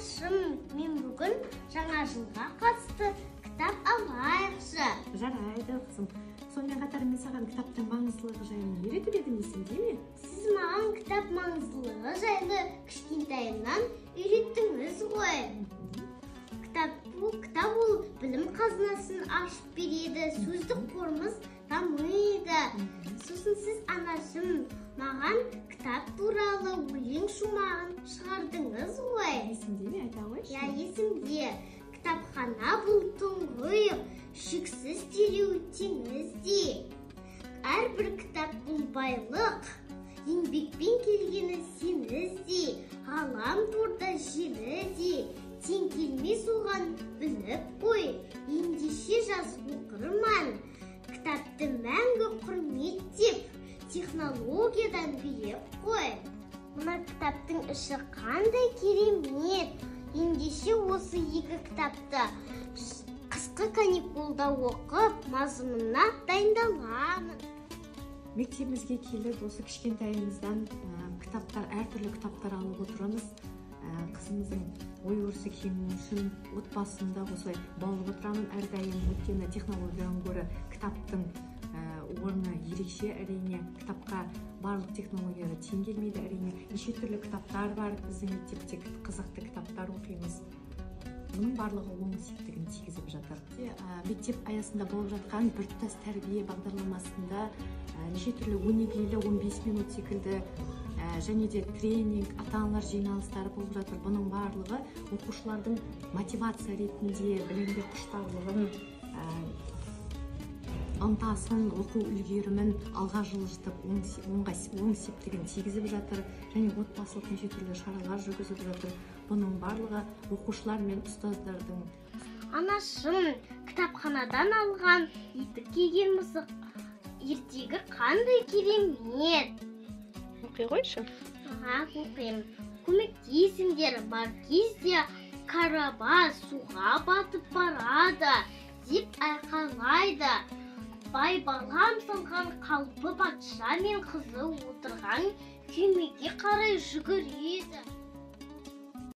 Анашым, мен бүгін жаңа жылға қатысты кітап алайықшы. Жарайды, қызым. Сонымен қатар мен саған кітаптың маңыздылығы жайлы үйретіп едім, есіңде ме? Сіз маған кітап маңыздылығы жайлы кішкентайымнан үйреттіңіз ғой. Кітап ол білім қазынасын ашып береді, сөздік қорымыз дамиды. Сосын сіз, анашым, маған кітап туралы өлең шумағын шығардыңыз ғой. Есіңде ме, айта қойшы? Я, есімде. Кітапхана бұл тұңғиық, шексіз тереу теңізде. Әрбір кітап бұл байлық, еңбекпен келгені семізде. Ғалам торда желіде, тең келмес оған біліп қой. Ендеше жас оқырман, кітапты мәңгі құрметтеп, технологиядан биік қой. Мына кітаптың іші қандай керемет. Ендеше осы екі кітапты қысқы каникулда оқып, мазмұнына дайындаламын. Мектебімізге келіп, осы кішкентайымыздан әртүрлі кітаптар алып отырамыз. Қызымыздың ой-өрісі кеңу үшін отбасында осылай баулып отырамын әрдайым. Өйткені технологиядан гөрі кітаптың орны ерекше. Әрине, кітапқа барлық технологияға тең келмейді. Әрине, неше түрлі кітаптар бар. Біздің мектепте қызықты кітаптар оқимыз. Бұның барлығы оң септігін тигізіп жатыр. Мектеп аясында болып жатқан біртұтас тәрбие бағдарламасында неше түрлі өнегелі 15 минут секілді және де тренинг, ата-аналар жиналыстары болып жатыр. Бұның барлығы оқушылардың мотивация ретінде білімге құштарлығын, ынтасын, оқу үлгерімін алға жылжытып, оң септігін тигізіп жатыр. Және отбасылық неше түрлі шаралар жүргізіп жатыр. Бұның барлығы оқушылар мен ұстаздардың. Анашым, кітапханадан алған етік киген мысық ертегі қандай керемет. Оқи қойшы. Оқимын. Көмектесіңдер, бар кезде карабас суға батып барады деп айқайлайды. Бай балам салған қалпы патша мен қызы отырған күймеге қарай жүгіреді.